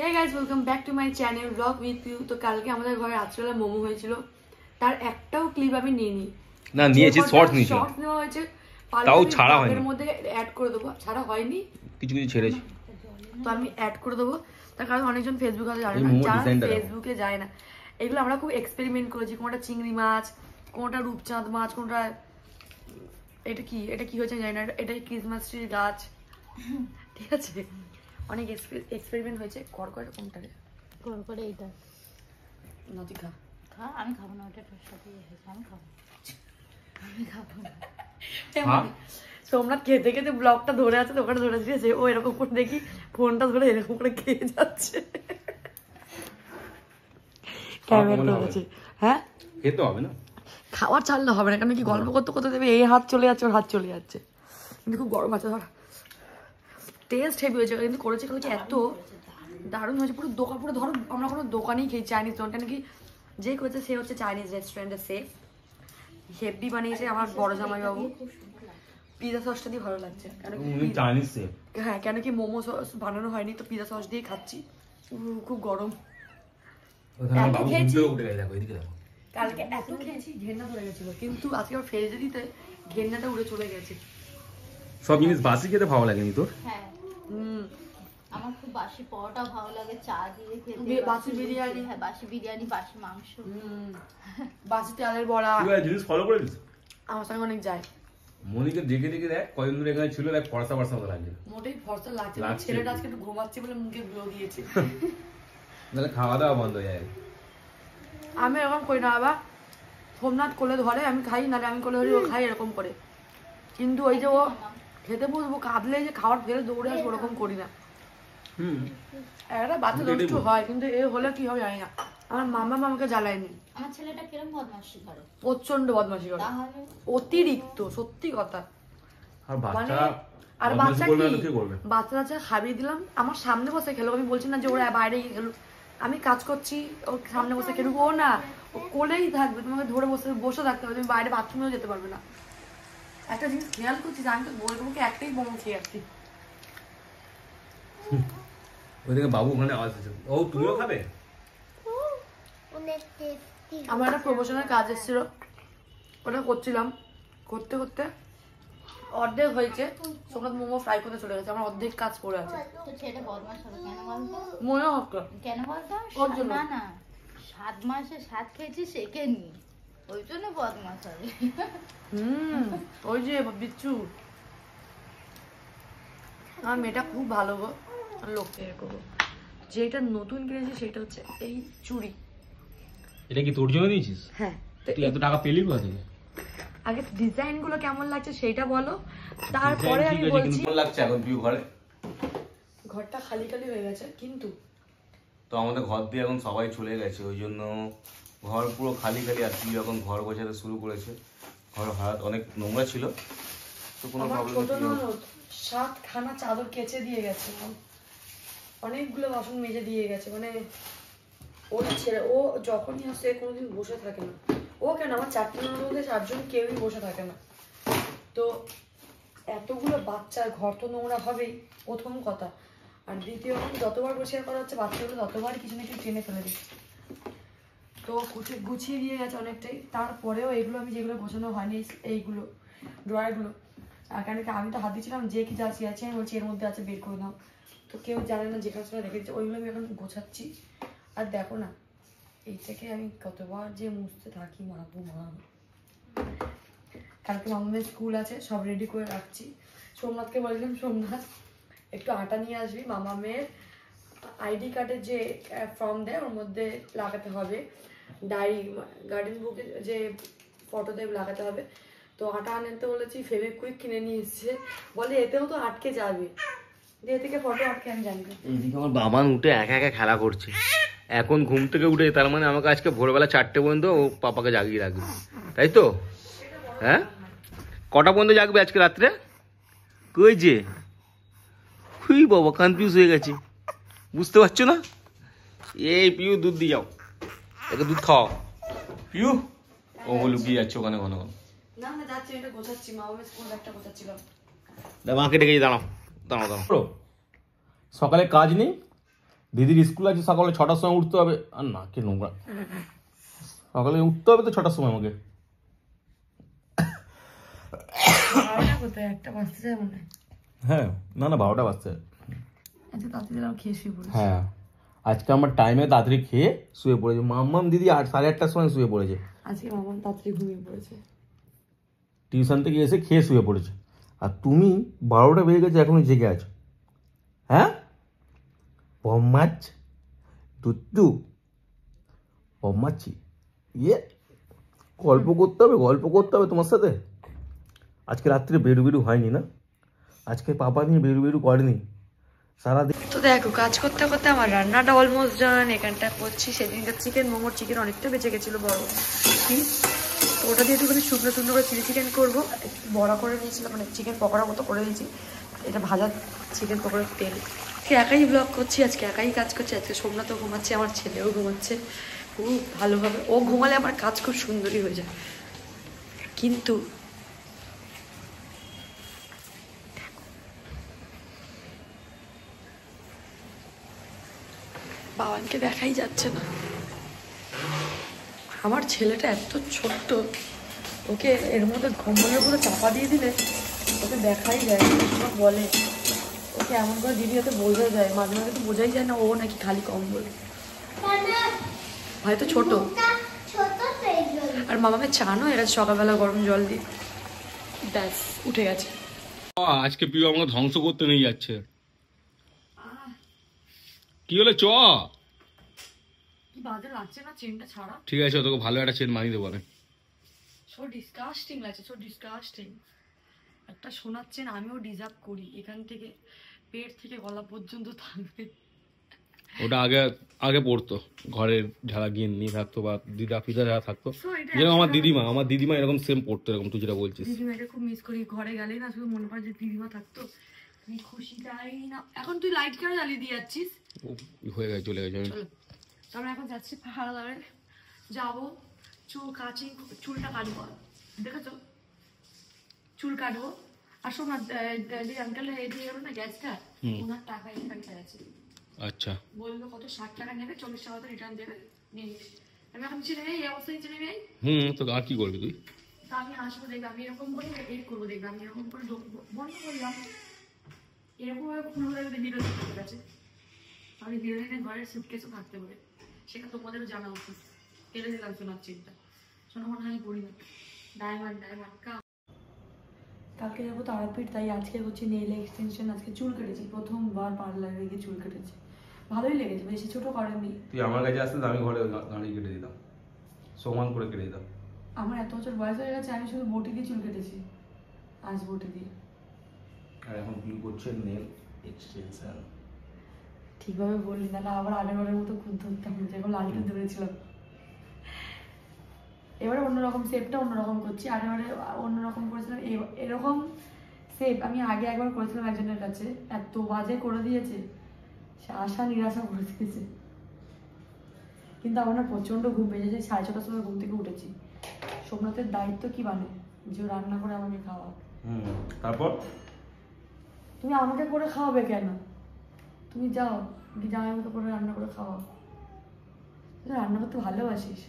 Hey guys, welcome back to my channel vlog with you. তো কালকে আমাদের ঘরে রাত্রিবেলা মোমো হয়েছিল, তার একটাও ক্লিপ আমি নিইনি। না নিয়েছি, শর্ট নিয়েছি, শর্ট নেওয়া হয়েছে, তাও ছাড়া হয়নি, এর মধ্যে অ্যাড করে দেবো, ছাড়া হয়নি, কিছু কিছু ছেড়েছি। তো আমি অ্যাড করে দেবো, তার কারণ অনেকজন ফেসবুকে জানে না, যারা ফেসবুকে যায় না, এগুলো আমরা খুব এক্সপেরিমেন্ট করেছি। কোনটা চিংড়ি মাছ, কোনটা রূপচাঁদ মাছ, কোনটা এটা কি হয়েছে জানি না, এটা ক্রিসমাস ট্রির গাছ, ঠিক আছে, অনেক এক্সপেরিমেন্ট হয়েছে। করকরে কোনটা রে? করকরে এইটা নদী খা খা, আমি খাবো না, ওটা তোর সাথে আমি খাবো না। সোমনাথ খেতে খেতে ব্লগটা ধরে আছে, তো ওখানে ধরে দিয়েছে, ও এরকম করে দেখি ফোনটা ধরে এরকম করে খেয়ে যাচ্ছে। ক্যামেরা ধরেছে, হ্যাঁ খেতে হবে না, খাওয়ার ছাড়লে হবে না, কারণ কি গল্প করতে করতে দেবে, এই হাত চলে যাচ্ছে, ওর হাত চলে যাচ্ছে। কিন্তু খুব গরম আছে, ধর টেস্ট হেভি হয়েছে, কিন্তু করেছে এত দারুণ হয়েছে, পুরো দোকান, পুরো ধরো আমরা কোনো দোকানেই খেয়ে চাইনিজ, দোকানটা নাকি যে করেছে সে হচ্ছে চাইনিজ রেস্টুরেন্টের শেফ, হেভি বানিয়েছে আমার বড় জামাইবাবু। পিজা সসটা দিয়ে ভালো লাগছে, হ্যাঁ, কেন কি মোমো সস বানানো হয়নি, তো পিজা সস দিয়ে খাচ্ছি। খুব গরম, কালকে এত খেয়েছি ঘেন্না ধরে গেছিল, কিন্তু আজকে আবার ফ্রিজে দিতে ঘেন্নাটা উড়ে চলে গেছে। সব জিনিস বাসি খেতে ভালো লাগেনি তোর? হ্যাঁ, আমার খুব বাসি পরোটা ভালো লাগে, চা দিয়ে খেতে, বাসি বিরিয়ানি, হ্যাঁ বাসি বিরিয়ানি, বাসি মাংস, বাসি চালের বড়া, জিনিস ফলো করে দিস। আমার সঙ্গে অনেক যায়। মনিকে দেখে দেখে দেখ, কয়েকদিন ধরে এখানে ছিল, দেখ ফর্সা ফর্সা মতো লাগছে। মোটেই ফর্সা লাগছে না, ছেলেটা আজকে একটু ঘুমাচ্ছে বলে মুখে গ্লো দিয়েছে। নাহলে খাওয়া দাওয়া বন্ধ হয়ে যায়। আমি এরকম করি না বাবা, সোমনাথ কোলে ধরে আমি খাই, নাহলে আমি কোলে ধরি ও খাই, এরকম করে। কিন্তু ওই যে ও খেতে বসবো কাঁদলে যে খাবার ফেলে দৌড়ে আসবো, ওরকম করি না। একটা বাচ্চা দুষ্টু হয়, কিন্তু এ হলে কি হবে জানি না। আমার মামা আমাকে জ্বালায়নি। আমার ছেলেটা কিরকম বদমাশি করে, প্রচন্ড বদমাশি করে, অতিরিক্ত, সত্যি কথা। আর বাচ্চা কি, বাচ্চা খাবিয়ে দিলাম, আমার সামনে বসে খেলো, আমি বলছি না যে ওরা বাইরে গিয়ে খেলো, আমি কাজ করছি, ওর সামনে বসে খেলুক, ও না, ও কোলেই থাকবে, তোমাকে ধরে বসে থাকতে হবে, তুমি বাইরে বাথরুমেও যেতে পারবে না। একটা জিনিস খেয়াল করছি, আমি তো বলবো একটাই মোমো খেয়ে আসছি। ওইদিকে বাবু ওখানে আওয়াজ হচ্ছে, ও তুমিও খাবে? আমার একটা প্রমোশনের কাজ এসেছিল, ওটা করছিলাম, করতে করতে অর্ধেক হয়েছে, সোমনাথ মোমো ফ্রাই করতে চলে গেছে, আমার অর্ধেক কাজ পড়ে আছে। তো ছেলেটা বদমাশ হবে কেন বলতো? মনে হোক কেন বলতো? ওর জন্য না না, 7 মাসে 7 খেয়েছি শেখে নি, ওই জন্য বদমাশ হবে। ওই যে বিচ্ছু, আমার মেয়েটা খুব ভালো গো, লোককে করবো। যেটা নতুন কিনেছি সেটা হচ্ছে এই চুড়ি। এটা কি তোর জন্য নিয়েছিস? হ্যাঁ, তুই এত টাকা পেলি কোথা থেকে? আগে ডিজাইন গুলো কেমন লাগছে সেটা বলো, তারপরে আমি বলছি। কেমন লাগছে এখন ভিউ ঘরে? ঘরটা খালি খালি হয়ে গেছে, কিন্তু তো আমাদের ঘর দিয়ে এখন সবাই চলে গেছে, ওই জন্য ঘর পুরো খালি খালি। আর তুই এখন ঘর গোছাতে শুরু করেছে, ঘর হাত অনেক নোংরা ছিল, তো কোনো প্রবলেম নেই। 7খানা চাদর কেচে দিয়ে গেছে, অনেকগুলো বাসন মেজে দিয়ে গেছে, মানে ওর ছেলে, ও যখনই আসে কোনোদিন বসে থাকে না। ও কেন, আমার 4জনের মধ্যে 4জন কেউই বসে থাকে না। তো এতগুলো বাচ্চার ঘর তো নোংরা হবেই, প্রথম কথা। আর দ্বিতীয়, যতবার পরিষ্কার করা হচ্ছে বাচ্চাগুলো ততবার কিছু না কিছু টেনে ফেলে দিচ্ছে। তো গুছিয়ে দিয়ে গেছে অনেকটাই, তারপরেও এগুলো আমি যেগুলো গোছানো হয়নি, এইগুলো ড্রয়ারগুলো, আর কেন কি আমি তো হাত দিচ্ছিলাম যে কি যাচ্ছি আছে, আমি বলছি এর মধ্যে আছে বের করে দাও, তো কেউ জানে না যেখানে সেখানে রেখে দিচ্ছে, ওইগুলো আমি এখন গোছাচ্ছি। আর দেখো না, এই থেকে আমি কতবার যে মুছতে থাকি, মাগো মা। কালকে মামামের স্কুল আছে, সব রেডি করে রাখছি। সোমনাথকে বললাম, সোমনাথ একটু আটা নিয়ে আসবি, মামামের আইডি কার্ডের যে ফর্ম দেয় ওর মধ্যে লাগাতে হবে, ডায়েরি গার্ডেন বুকে যে ফটো দেয় লাগাতে হবে। তো আটা আনতে বলেছি, ফেভিকুইক কিনে নিয়ে এসছে, বলে এতেও তো আটকে যাবে, দিয়ে থেকে ফটো আটকে আমি জানি না। এইদিকে আমার বাবান উঠে একা একা খেলা করছে, এখন ঘুম থেকে উঠে, তার মানে আমাকে আজকে ভোরবেলা 4টে পর্যন্ত ও পাপাকে জাগিয়ে রাখবে, তাই তো? হ্যাঁ, কটা পর্যন্ত জাগবে আজকে রাত্রে? কই যে খুই বাবা কনফিউজ হয়ে গেছে, বুঝতে পারছো না? এই পিউ দুধ দিয়ে যাও, একে দুধ খাওয়াও পিউ। ও লুকিয়ে যাচ্ছে ওখানে ঘন ঘন। না না যাচ্ছি, এটা গোছাচ্ছি, মামামের স্কুল ব্যাগটা গোছাচ্ছিলাম। মাকে ডেকে দাঁড়াও দাঁড়াও দাঁড়াও। সকালে কাজ নেই, দিদির স্কুল আছে সকালে 6টার সময় উঠতে হবে। আর না কে নোংরা, সকালে উঠতে হবে তো 6টার সময় আমাকে। কোথায় একটা বাজতে যায় মনে হয়। হ্যাঁ না না 12টা বাজছে। আচ্ছা তাড়াতাড়ি খেয়ে শুয়ে পড়েছি। হ্যাঁ আজকে আমার টাইমে তাড়াতাড়ি খেয়ে শুয়ে পড়েছে। মাম্মাম দিদি 8-8:30টার সময় শুয়ে পড়েছে। আজকে মামা তাড়াতাড়ি ঘুমিয়ে পড়েছে, টিউশন থেকে এসে খেয়ে শুয়ে পড়েছে। আর তুমি 12টা বেজে গেছে এখনো জেগে আছো। হ্যাঁ বম্মাচ দুট্টু বম্মাচ্ছি ইয়ে গল্প করতে হবে তোমার সাথে। আজকে রাত্রে বেরু হয়নি না, আজকে পাপা নিয়ে বেরু করেনি সারাদিন। তো দেখো কাজ করতে করতে আমার রান্নাটা অলমোস্ট ডান। এখানটা করছি সেদিনকার চিকেন মোমোর চিকেন অনেকটা বেঁচে গেছিলো বড় পিস, তো ওটা দিয়ে একটুখানি শুকনো শুকনো করে চিলি চিকেন করবো। একটু বড়া করে নিয়েছিলাম, মানে চিকেন পকোড়া মতো করে দিয়েছি। এটা ভাজা চিকেন পকোড়ার তেল। একাই ব্লগ করছি আজকে, একাই কাজ করছি আজকে। সোমনাথও ঘুমাচ্ছে, আমার ছেলেও ঘুমাচ্ছে খুব ভালোভাবে। ও ঘুমালে আমার কাজ খুব সুন্দরই হয়ে যায়। কিন্তু বাবানকে দেখাই যাচ্ছে না। আমার ছেলেটা এত ছোট্ট, ওকে এর মধ্যে ঘুমবলের পুরো চাপা দিয়ে দিলে ওকে দেখাই যায় না। বলে ওকে এমন করে দিদি হয়তো বোঝা যায়, মাঝে মাঝে তো বোঝাই যায় না ও নাকি খালি কম্বল। হয়তো ছোট। আর মামামের চানও এরা সকালবেলা গরম জল দিয়ে ব্যাস উঠে গেছে। আজকে প্রিয় আমাকে ধ্বংস করতে নিয়ে যাচ্ছে। কি হলো চ কি বাজে লাগছে না চেনটা ছাড়া? ঠিক আছে তোকে ভালো একটা চেন মানিয়ে দেবো। সো ডিসকাস্টিং লাগছে, সো ডিসকাস্টিং। একটা সোনার চেন আমিও ডিজার্ভ করি, এখান থেকে পেট থেকে গলা পর্যন্ত থাকবে। ওটা আগে পড়তো, ঘরের যারা গিন্নি থাকতো বা দিদা ফিদা যারা থাকতো, যেরকম আমার দিদিমা এরকম সেম পড়তো, এরকম তুই যেটা বলছিস। দিদিমাকে খুব মিস করি, ঘরে গেলেই না শুধু মনে পড়ে যে দিদিমা থাকতো। আমি খুশি যাই না। এখন তুই লাইট কেন জ্বালিয়ে দিয়ে যাচ্ছিস? হয়ে গেছে, চলে গেছে। চলো আমরা এখন যাচ্ছি পাহাড়ে, যাবো চুলটা কাটবো। দেখেছো চুল কাটবো। আর শোনা আঙ্কেল দিয়ে গেলো না গ্যাসটা, ওনার টাকা এখানটা আছে। আচ্ছা বললো কত 60 টাকা নেবে, 40 টাকা রিটার্ন দেবে। আমি এখন ছেলে এই অবস্থায় ছেলে নেই। তো আর কি করবি তুই? তা আমি আসবো দেখবে, আমি এরকম করে এর করবো দেখবে, আমি এরকম করে বন্ধ করলাম, এরকম ভাবে খুলবো দেখবে বিরোধী হয়ে গেছে। আমি বিরোধীদের ঘরের সুটকেসও থাকতে পারে, সেটা তোমাদেরও জানা উচিত। ফেলে দিলাম সোনার চিন্তা, সোনা মনে হয় পড়ি না। ডায়মন্ড কালকে যাবো তারাপীঠ, তাই আজকে হচ্ছে নেইল এক্সটেনশন। আজকে চুল কেটেছি, প্রথমবার পার্লারে গিয়ে চুল কেটেছি, ভালোই লেগেছে, বেশি ছোট করেননি। তুই আমার কাছে আসতে আমি ঘরে দাঁড়িয়ে কেটে দিতাম, সমান করে কেটে দিতাম। আমার এত বছর বয়স হয়ে গেছে, আমি শুধু বটি দিয়ে চুল কেটেছি, আজ বটি দিয়ে। আর এখন কি করছে নেল এক্সটেনশন। ঠিকভাবে বললি না, আবার আগেরবারের মতো খুব ধরতাম, যেগুলো লালটা ধরেছিলাম। এবারে অন্যরকম শেপটা অন্যরকম করছি, আগেবারে অন্যরকম করেছিলাম। এরকম শেপ আমি আগে একবার করেছিলাম একজনের কাছে, এত বাজে করে দিয়েছে, সে আশা নিরাশা করে দিয়েছে। কিন্তু আমার না প্রচন্ড ঘুম পেয়েছে, 6:30টার সময় ঘুম থেকে উঠেছি। সোমনাথের দায়িত্ব কি মানে যে রান্না করে আমাকে খাওয়া। তারপর তুমি আমাকে করে খাওয়াবে কেন? তুমি যাও আমাকে করে রান্না করে খাওয়াও। তুই রান্না করতে ভালোবাসিস,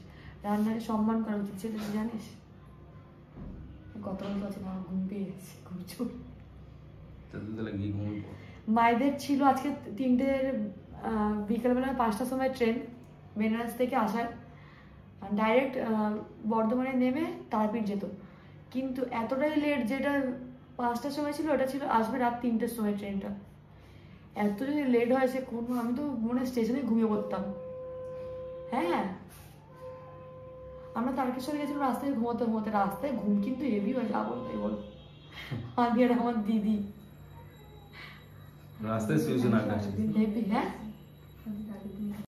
রান্নাকে সম্মান করা উচিত, সেটা তুই জানিস। কত বলতে আছে না, ঘুম পেয়ে গেছে, ঘুমছো। মায়েদের ছিল আজকে 3টের বিকেলবেলা 5টার সময় ট্রেন বেনারস থেকে আসার, ডাইরেক্ট বর্ধমানে নেমে তারাপীঠ যেত। কিন্তু এতটাই লেট, যেটা 5টার সময় ছিল ওটা ছিল আসবে রাত 3টের সময় ট্রেনটা। এত যদি লেট হয় সে কোনো, আমি তো মনে স্টেশনে ঘুমিয়ে পড়তাম। হ্যাঁ আমরা তারকেশ্বরে গেছিলাম, রাস্তায় ঘুমোতে রাস্তায় ঘুম কিন্তু হেভি হয়, যা বলতে বল। আমি আর আমার দিদি রাস্তায় শুয়েছে না, হেভি। হ্যাঁ